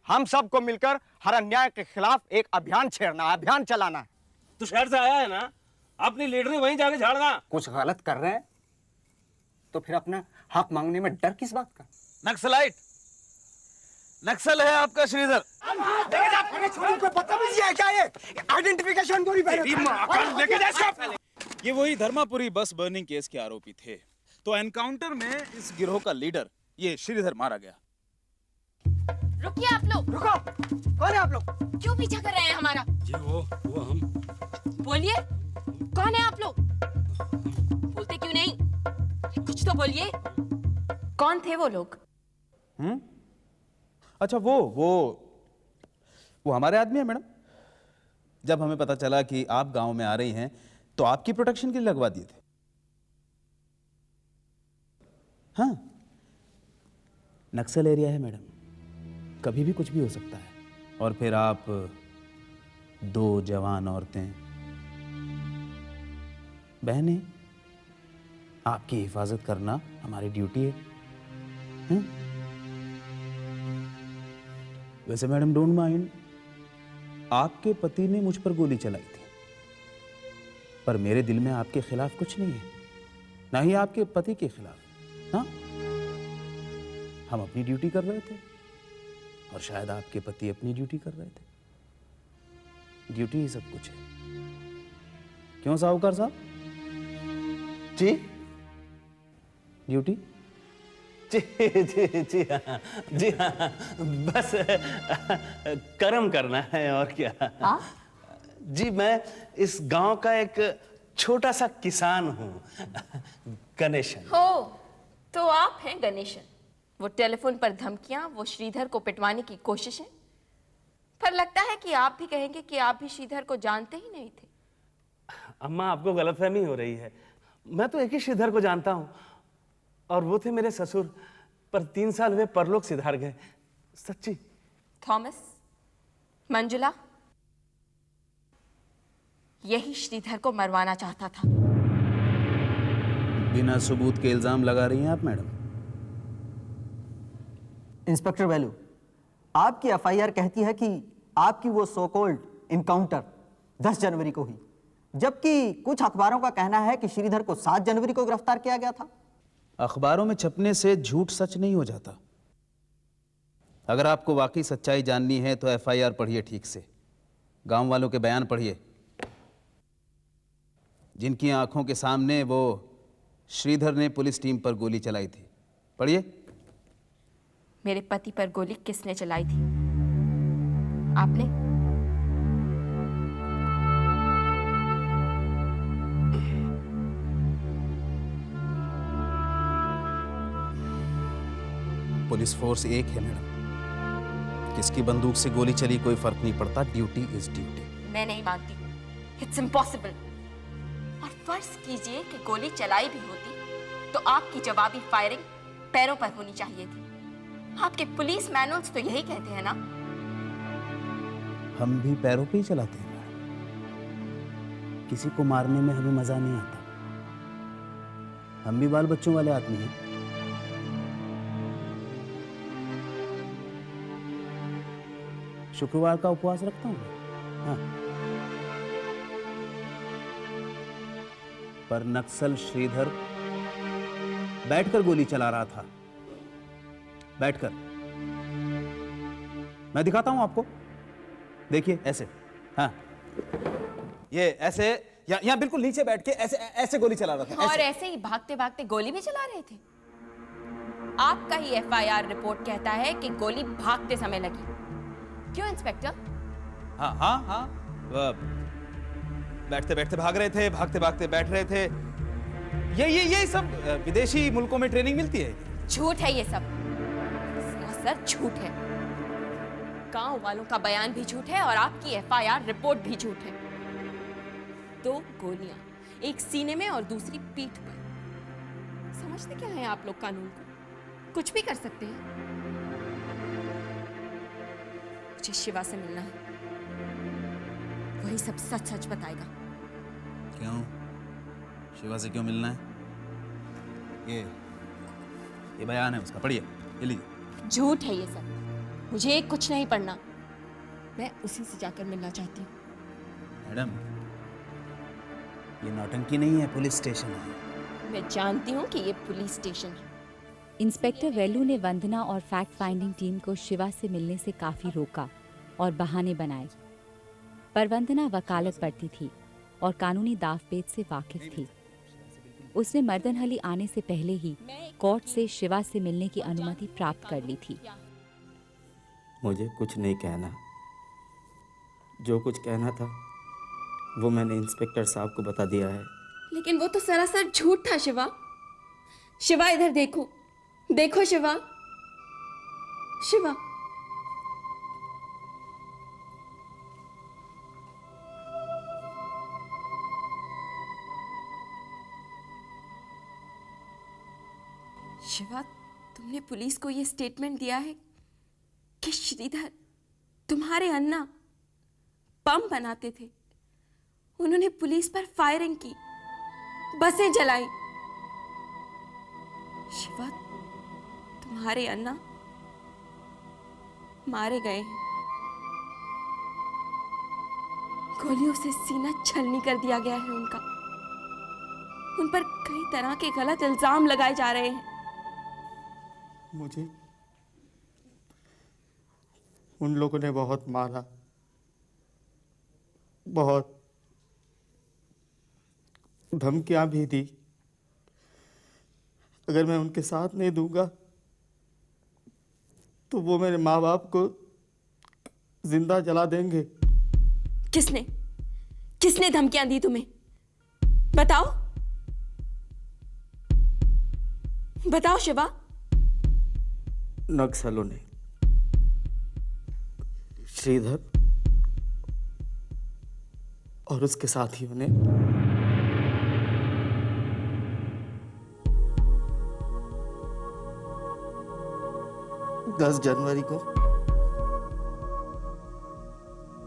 हम सबको मिलकर हर अन्याय के खिलाफ एक अभियान छेड़ना है, अभियान चलाना है। तू शहर से आया है ना, अपनी लीडरी वहीं जाके झाड़ना। कुछ गलत कर रहे हैं तो फिर अपना हक मांगने में डर किस बात का? नक्सलाइट, नक्सल है आपका श्रीधर। आइडेंटिफिकेशन ये वही धर्मापुरी बस बर्निंग केस के आरोपी थे। तो एनकाउंटर में इस गिरोह का लीडर ये श्रीधर मारा गया। रुकिए आप लोग। रुको, कौन है आप लोग? क्यों पीछा कर रहे हैं हमारा? जी वो हम। बोलिए, कौन है आप लोग? बोलते क्यों नहीं? कुछ तो बोलिए। कौन थे वो लोग? अच्छा, वो हमारे आदमी है मैडम। जब हमें पता चला कि आप गांव में आ रही हैं तो आपकी प्रोटेक्शन के लिए लगवा दिए थे। हाँ, नक्सल एरिया है मैडम, कभी भी कुछ भी हो सकता है। और फिर आप 2 जवान औरतें, बहनें, आपकी हिफाजत करना हमारी ड्यूटी है। वैसे मैडम डोंट माइंड, आपके पति ने मुझ पर गोली चलाई थी, पर मेरे दिल में आपके खिलाफ कुछ नहीं है, ना ही आपके पति के खिलाफ। हाँ, हम अपनी ड्यूटी कर रहे थे और शायद आपके पति अपनी ड्यूटी कर रहे थे। ड्यूटी ही सब कुछ है। क्यों साहूकार साहब? जी ड्यूटी? जी हाँ, जी हाँ, बस कर्म करना है और क्या। हाँ? जी मैं इस गांव का एक छोटा सा किसान हूँ, गणेशन। हो, तो आप हैं गणेशन। वो टेलीफोन पर धमकियां, वो श्रीधर को पिटवाने की कोशिशें। पर लगता है कि आप भी कहेंगे कि आप भी श्रीधर को जानते ही नहीं थे। अम्मा, आपको गलतफहमी हो रही है। मैं तो एक ही श्रीधर को जानता हूँ और वो थे मेरे ससुर, पर 3 साल हुए परलोक सिधार गए। सच्ची। थॉमस, मंजुला, यही श्रीधर को मरवाना चाहता था। बिना सबूत के इल्जाम लगा रही हैं आप मैडम। इंस्पेक्टर वैल्यू, आपकी एफआईआर कहती है कि आपकी वो सो कॉल्ड इनकाउंटर 10 जनवरी को हुई, जबकि कुछ अखबारों का कहना है कि श्रीधर को 7 जनवरी को गिरफ्तार किया गया था। अखबारों में छपने से झूठ सच नहीं हो जाता। अगर आपको वाकई सच्चाई जाननी है तो एफआईआर पढ़िए ठीक से, गांव वालों के बयान पढ़िए, जिनकी आंखों के सामने वो श्रीधर ने पुलिस टीम पर गोली चलाई थी। पढ़िए। मेरे पति पर गोली किसने चलाई थी? आपने? पुलिस फोर्स एक है मैडम, किसकी बंदूक से गोली चली कोई फर्क नहीं पड़ता। Duty is duty. मैं नहीं मानती, इट्स इम्पॉसिबल। और फर्ज कीजिए कि गोली चलाई भी होती तो आपकी जवाबी फायरिंग पैरों पर होनी चाहिए थी। आपके पुलिस मैनुअल्स तो यही कहते हैं ना? हम भी पैरों पे ही चलाते हैं मैडम। किसी को मारने में हमें मजा नहीं आता। हम भी बाल बच्चों वाले आदमी हैं। शुक्रवार का उपवास रखता हूँ। हाँ। पर नक्सल श्रीधर बैठकर गोली चला रहा था, बैठकर। मैं दिखाता हूं आपको, देखिए ऐसे। हाँ, ये ऐसे, यहाँ बिल्कुल नीचे बैठ के ऐसे ऐसे गोली चला रहा था। और ऐसे ही भागते भागते गोली भी चला रहे थे। आपका ही एफआईआर रिपोर्ट कहता है कि गोली भागते समय लगी। क्यों इंस्पेक्टर? हाँ हाँ हाँ, बैठते बैठते भाग रहे थे, भागते भागते बैठ रहे थे। ये सब विदेशी मुल्कों में ट्रेनिंग मिलती है। झूठ है ये सब, सर झूठ है। गांव वालों का बयान भी झूठ है और आपकी एफआईआर रिपोर्ट भी झूठ है। 2 गोलियां, एक सीने में और दूसरी पीठ पर। समझते क्या है आप लोग कानून को? कुछ भी कर सकते हैं। मुझे शिवा से मिलना है, वही सब सच सच बताएगा। क्यों? शिवा से क्यों मिलना है? ये बयान है उसका, पढ़िए। ये लीजिए। झूठ है ये सब। मुझे कुछ नहीं पढ़ना, मैं उसी से जाकर मिलना चाहती हूँ। मैडम, ये नौटंकी नहीं है, पुलिस स्टेशन है। मैं जानती हूँ कि ये पुलिस स्टेशन है। इंस्पेक्टर वेलू ने वंदना और फैक्ट फाइंडिंग टीम को शिवा से मिलने से काफी रोका और बहाने बनाए, पर वंदना वकालत पढ़ती थी और कानूनी दावपेच से वाकिफ थी। उसने मर्दनहली आने से पहले ही कोर्ट से शिवा से मिलने की अनुमति प्राप्त कर ली थी। मुझे कुछ नहीं कहना, जो कुछ कहना था वो मैंने इंस्पेक्टर साहब को बता दिया है। लेकिन वो तो सरासर झूठ था शिवा। शिवा इधर देखो, देखो शिवा, शिवा। शिवा, तुमने पुलिस को ये स्टेटमेंट दिया है कि श्रीधर तुम्हारे अन्ना बम बनाते थे। उन्होंने पुलिस पर फायरिंग की, बसें जलाई। शिवा, तुम्हारे अन्ना मारे गए हैं। गोलियों से सीना छलनी कर दिया गया है उनका। उन पर कई तरह के गलत इल्जाम लगाए जा रहे हैं। मुझे उन लोगों ने बहुत मारा, बहुत धमकियां भी दी। अगर मैं उनके साथ नहीं दूंगा तो वो मेरे माँ बाप को जिंदा जला देंगे। किसने किसने धमकियां दी तुम्हें? बताओ, बताओ शिवा। नक्सलों ने, श्रीधर और उसके साथियों ने। दस जनवरी को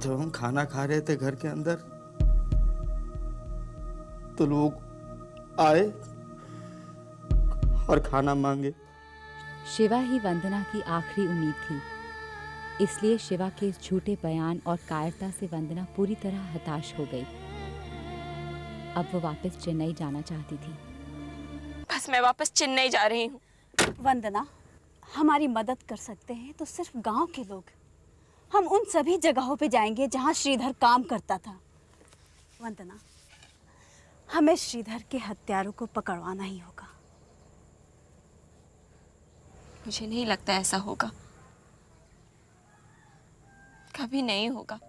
जब हम खाना खा रहे थे घर के अंदर, तो लोग आए और खाना मांगे। शिवा ही वंदना की आखिरी उम्मीद थी, इसलिए शिवा के इस झूठे बयान और कायरता से वंदना पूरी तरह हताश हो गई। अब वो वापस चेन्नई जाना चाहती थी। बस मैं वापस चेन्नई जा रही हूँ। वंदना, हमारी मदद कर सकते हैं तो सिर्फ गांव के लोग। हम उन सभी जगहों पे जाएंगे जहां श्रीधर काम करता था। वंदना, हमें श्रीधर के हत्यारों को पकड़वाना ही होगा। मुझे नहीं लगता ऐसा होगा, कभी नहीं होगा।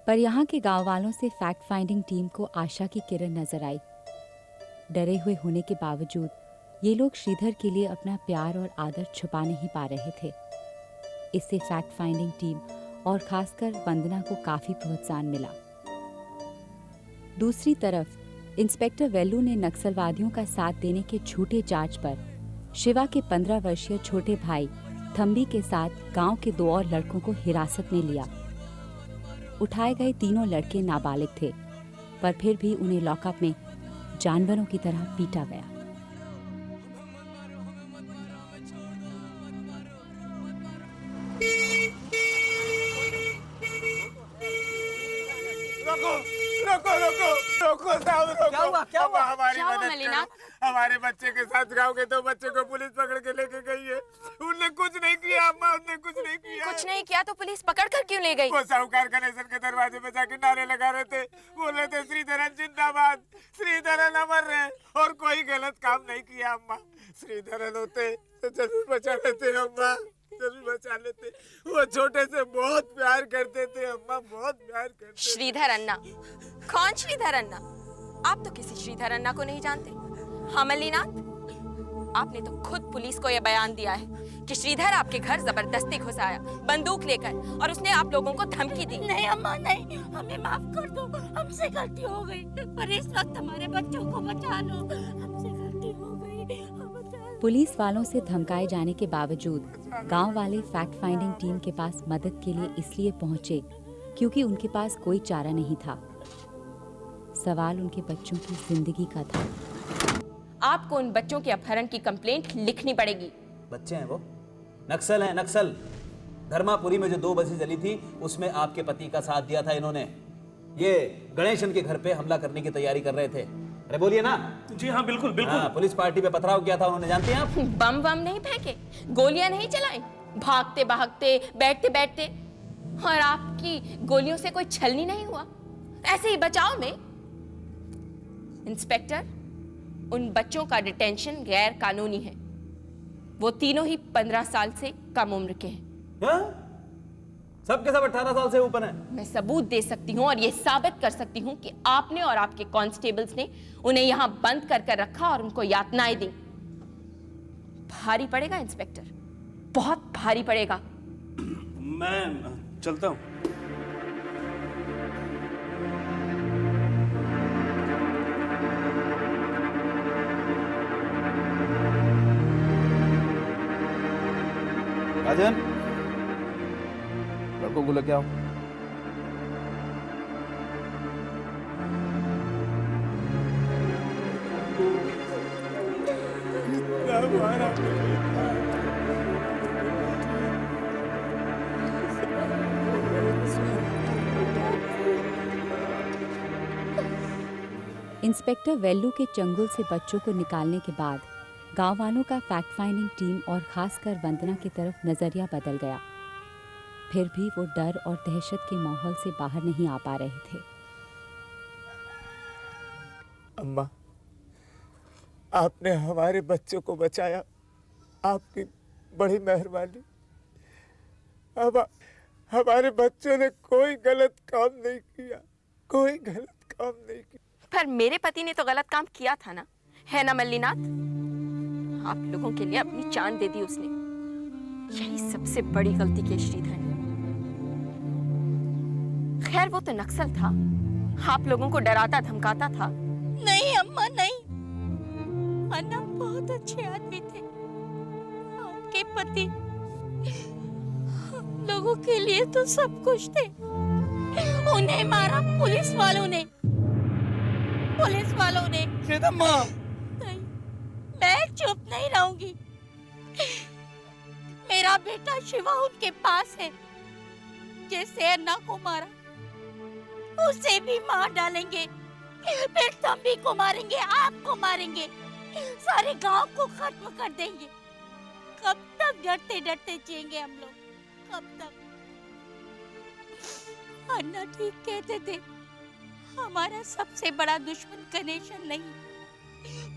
पर यहाँ के गांव वालों से फैक्ट फाइंडिंग टीम को आशा की किरण नजर आई। डरे हुए होने के बावजूद ये लोग श्रीधर के लिए अपना प्यार और आदर छुपा नहीं पा रहे थे। इससे फैक्ट फाइंडिंग टीम और खासकर वंदना को काफी प्रोत्साहन मिला। दूसरी तरफ इंस्पेक्टर वेलू ने नक्सलवादियों का साथ देने के झूठे चार्ज पर शिवा के 15 वर्षीय छोटे भाई थम्बी के साथ गांव के 2 और लड़कों को हिरासत में लिया। उठाए गए तीनों लड़के नाबालिग थे, पर फिर भी उन्हें लॉकअप में जानवरों की तरह पीटा गया। रोको साहब, रोको। क्या हुआ, क्या हुआ? हमारी क्या हुआ, मदद मलिना? करो। हमारे बच्चे के साथ गांव के 2 बच्चे को पुलिस पकड़ के लेके गई है। उनने कुछ नहीं किया अम्मा, उनने कुछ नहीं किया। कुछ नहीं किया तो पुलिस पकड़ कर क्यों ले गई? वो साहूकार गणेशन के दरवाजे पे जाके नारे लगा रहे थे, बोल रहे थे श्रीधरन जिंदाबाद, श्रीधरन अमर रहे, और कोई गलत काम नहीं किया अम्मा। श्रीधरन होते तो जरूर बचा लेते अम्मा, जरूर बचा लेते। वो छोटे से बहुत प्यार करते थे अम्मा, बहुत प्यार करते। श्रीधर अन्ना? कौन श्रीधर अन्ना? आप तो किसी श्रीधर अन्ना को नहीं जानते। हाँ मल्लीनाथ, आपने तो खुद पुलिस को यह बयान दिया है कि श्रीधर आपके घर जबरदस्ती घुस आया बंदूक लेकर, और उसने आप लोगों को धमकी दी। नहीं अम्मा, नहीं, हमें माफ कर दो, हमसे गलती हो गई, पर इस वक्त हमारे बच्चों को बचा लो, हमसे गलती हो गई। पुलिस वालों से धमकाए जाने के बावजूद गांव वाले फैक्ट फाइंडिंग टीम के पास मदद के लिए इसलिए पहुंचे क्योंकि उनके पास कोई चारा नहीं था। सवाल उनके बच्चों की जिंदगी का था। आपको उन बच्चों के अपहरण की कंप्लेंट लिखनी पड़ेगी। बच्चे हैं वो, नक्सल हैं, नक्सल। धर्मापुरी में जो 2 बसें जली थी उसमें आपके पति का साथ दिया था इन्होंने। ये गणेशन के घर पे हमला करने की तैयारी कर रहे थे। अरे बोलिए ना। जी हाँ, बिल्कुल बिल्कुल। हाँ, पुलिस पार्टी पे पथराव किया था उन्होंने, जानते हैं आप? बम बम नहीं फेंके, गोलियां नहीं चलाई, भागते भागते बैठते बैठते, और आपकी गोलियों से कोई छलनी नहीं हुआ। ऐसे ही बचाव में इंस्पेक्टर, उन बच्चों का डिटेंशन गैर कानूनी है। वो तीनों ही 15 साल से कम उम्र के हैं। सबके सब 18 साल से ऊपर हैं। मैं सबूत दे सकती हूँ और ये साबित कर सकती हूँ कि आपने और आपके कांस्टेबल्स ने उन्हें यहाँ बंद कर रखा और उनको यातनाएं दी। भारी पड़ेगा इंस्पेक्टर, बहुत भारी पड़ेगा। मैं चलता हूँ। राजन, लड़कों को लेके आओ। इंस्पेक्टर वेल्लू के चंगुल से बच्चों को निकालने के बाद गांव वालों का फैक्ट फाइंडिंग टीम और खासकर वंदना की तरफ नजरिया बदल गया। फिर भी वो डर और दहशत के माहौल से बाहर नहीं आ पा रहे थे। अम्मा, आपने हमारे बच्चों को बचाया, आपकी बड़ी मेहरबानी। अब हमारे बच्चों ने कोई गलत काम नहीं किया, कोई गलत काम नहीं किया। पर मेरे पति ने तो गलत काम किया था ना, है ना मल्लीनाथ? आप लोगों के लिए अपनी जान दे दी उसने। यही सबसे बड़ी गलती की श्रीधर ने। खैर वो तो नक्सल था, आप लोगों को डराता धमकाता था। नहीं अम्मा नहीं, अन्ना बहुत अच्छे आदमी थे। आपके पति हम लोगों के लिए तो सब कुछ थे। उन्हें मारा पुलिस वालों ने। नहीं, मैं चुप नहीं रहूंगी। मेरा बेटा शिवा उनके पास है। जैसे अन्ना को मारा, उसे भी मार डालेंगे। फिर तंबी को मारेंगे, आपको मारेंगे, सारे गांव को खत्म कर देंगे। कब तक डरते डरते जिएंगे हम लोग? कब तक? अन्ना ठीक कहते थे, हमारा सबसे बड़ा दुश्मन गणेशन नहीं,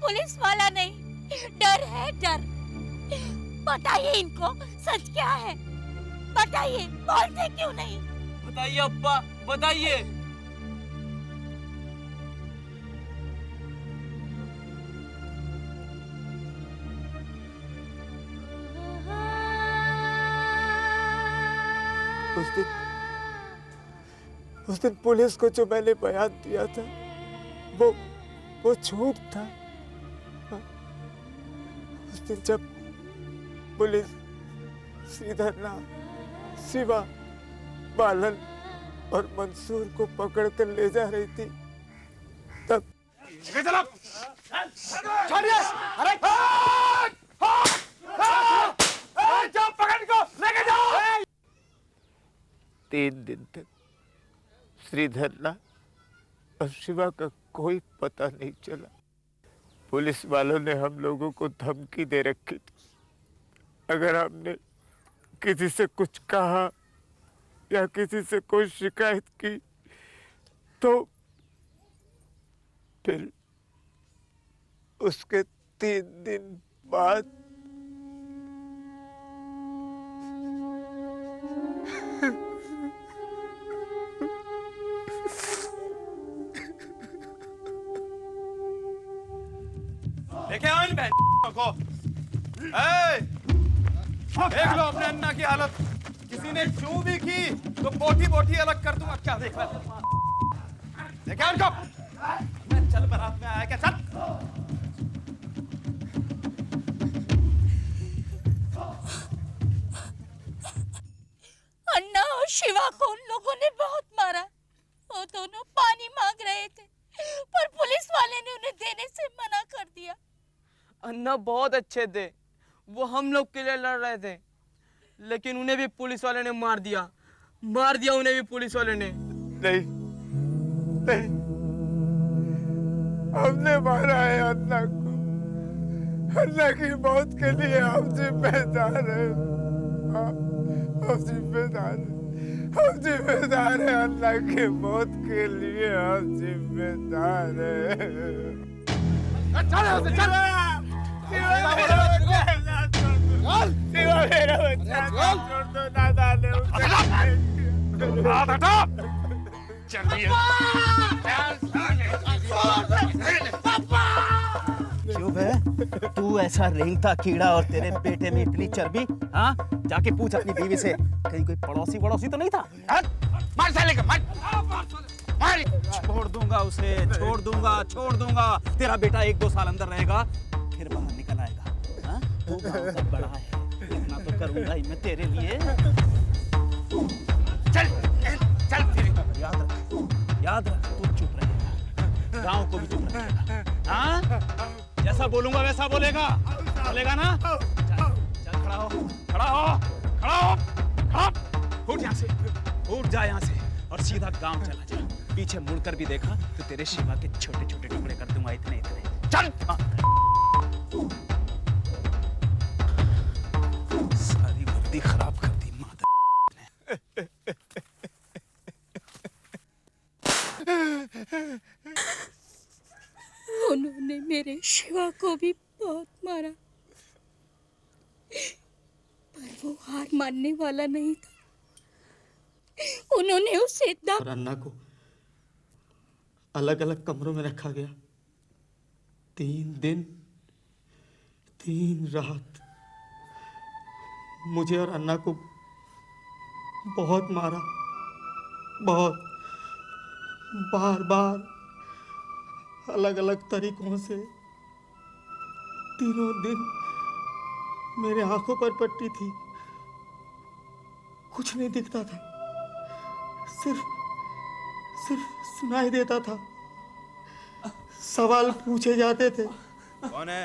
पुलिस वाला नहीं, डर है डर। बताइए इनको सच क्या है? बताइए, बोलते क्यों नहीं? बताइए अब्बा, बताइए। उस दिन पुलिस को जो मैंने बयान दिया था, वो झूठ था। उस दिन जब पुलिस श्रीधरनाथ, शिवा, बालन और मंसूर को पकड़कर ले जा रही थी, तब छोड़िए! अरे जाओ, पकड़ को लेके जाओ। 3 दिन तक श्रीधरनाथ और शिवा का कोई पता नहीं चला। पुलिस वालों ने हम लोगों को धमकी दे रखी थी, अगर हमने किसी से कुछ कहा या किसी से कोई शिकायत की तो फिर उसके 3 दिन बाद देखे आओ इन बहनों को। देख लो अपने अन्ना की हालत। किसी ने चू भी की तो बोटी बोटी अलग कर दूंगा। क्या देख रहा? देखे आओ इनको। चल बारात में आया क्या? चल। अन्ना और शिवा को उन लोगों ने बहुत मारा। वो दोनों पानी मांग रहे थे, पर पुलिस वाले ने उन्हें देने से मना कर दिया। अन्ना बहुत अच्छे थे, वो हम लोग के लिए लड़ रहे थे। लेकिन उन्हें भी पुलिस वाले ने मार दिया उन्हें भी पुलिस वाले ने। नहीं नहीं, हमने मारा है अन्ना को। अन्ना की मौत के लिए हम जिम्मेदार हैं। हम जिम्मेदार हैं, हम जिम्मेदार हैं। अन्ना की मौत के लिए हम जिम्मेदार हैं। चल शिवा मेरा बच्चा छोड़ दो, ना डाले उसे। क्यों बे? तू ऐसा रेंगता कीड़ा और तेरे पेटे में इतनी चर्बी? हाँ, जाके पूछ अपनी बीवी से, कहीं कोई पड़ोसी तो नहीं था? मार साले का, मार। छोड़ दूंगा। तेरा बेटा 1-2 साल अंदर रहेगा, फिर बाहर निकल आएगा। हाँ? तू गाँव का बड़ा है, इतना तो करूंगा ही मैं तेरे लिए। चल फिर। याद रख, तू चुप रहेगा, गाँव को भी चुप रखेगा। हाँ? जैसा बोलूंगा वैसा बोलेगा ना? चल खड़ा हो। उठ यहाँ से, उठ जा यहाँ से और सीधा गांव चला जा। पीछे मुड़कर भी देखा तो तेरे शिवा के छोटे छोटे टुकड़े कर दूंगा, इतने। चल। सारी बुद्धि खराब कर दी माता ने। उन्होंने मेरे शिवा को भी बहुत मारा, पर वो हार मानने वाला नहीं था। उन्होंने उसे और अन्ना को अलग अलग कमरों में रखा गया। 3 दिन 3 रात मुझे और अन्ना को बहुत मारा, बहुत बार अलग अलग तरीकों से। तीनों दिन मेरे आंखों पर पट्टी थी, कुछ नहीं दिखता था, सिर्फ सुनाई देता था। सवाल पूछे जाते थे। कौन है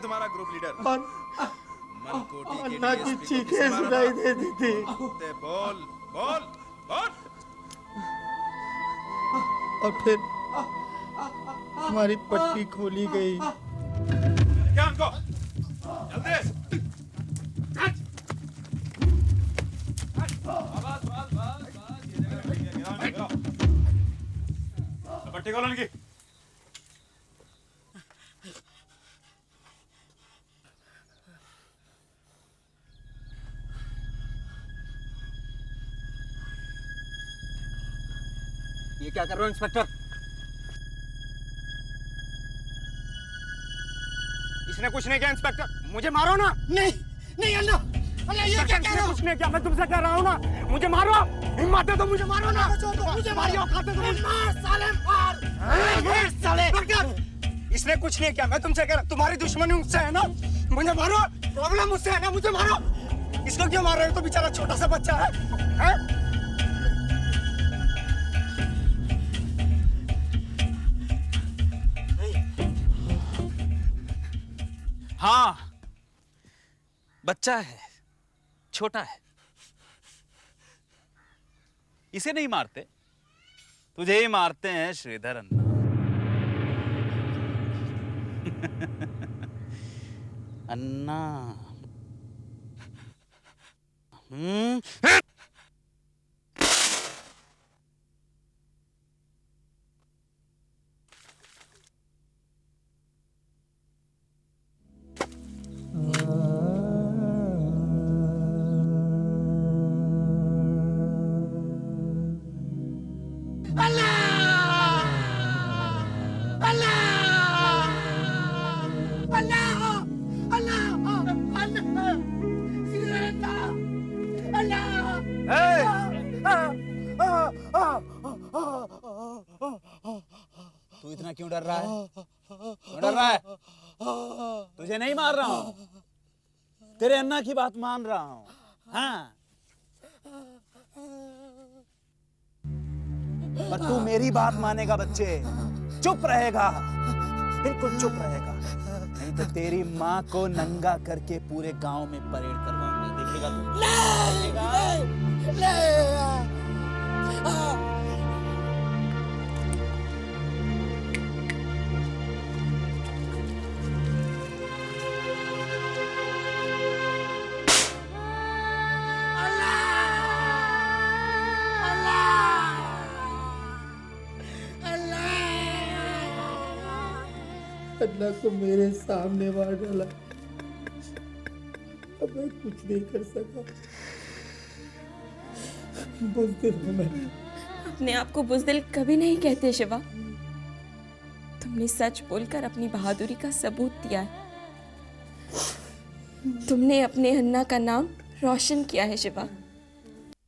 तुम्हारा ग्रुप लीडर? अन्ना की चीखें सुनाई देती थी। बोल। और फिर हमारी पट्टी खोली गई। क्या उनको? जल्दी। पट्टी खोलो इनकी। ये क्या कर रहे हो इंस्पेक्टर? इसने कुछ नहीं किया इंस्पेक्टर, मुझे मारो ना। नहीं अन्ना, ये क्या कह रहे हो? कुछ नहीं किया, मैं तुमसे कह रहा हूँ ना, मुझे मारो। हिम्मत है तो मुझे मारो ना। मुझे मारियो, खाते तो मार साले, मार साले। इसने कुछ नहीं किया, मैं तुमसे कह रहा हूँ, तुम्हारी दुश्मनी मुझसे है ना, मुझे मारो। प्रॉब्लम मुझसे है ना, मुझे मारो। इसको क्यों मार रहे हो? तो बेचारा छोटा सा बच्चा है। हाँ, बच्चा है, छोटा है। इसे नहीं मारते, तुझे ही मारते हैं श्रीधर अन्ना। अन्ना। तू इतना क्यों डर रहा है? क्यों डर रहा है? तुझे नहीं मार रहा हूं, तेरे अन्ना की बात मान रहा हूं। हाँ, पर तू मेरी बात मानेगा बच्चे, चुप रहेगा, बिल्कुल चुप रहेगा, नहीं तो तेरी माँ को नंगा करके पूरे गांव में परेड करवाऊंगा। मारेगा तू। अल्लाह को मेरे सामने मार डाला, अब मैं कुछ नहीं कर सका। बुज़दिल हूँ मैं। अपने आप को बुज़दिल कभी नहीं कहते शिवा। तुमने सच बोलकर अपनी बहादुरी का सबूत दिया है। तुमने अपने अन्ना का नाम रोशन किया है शिवा।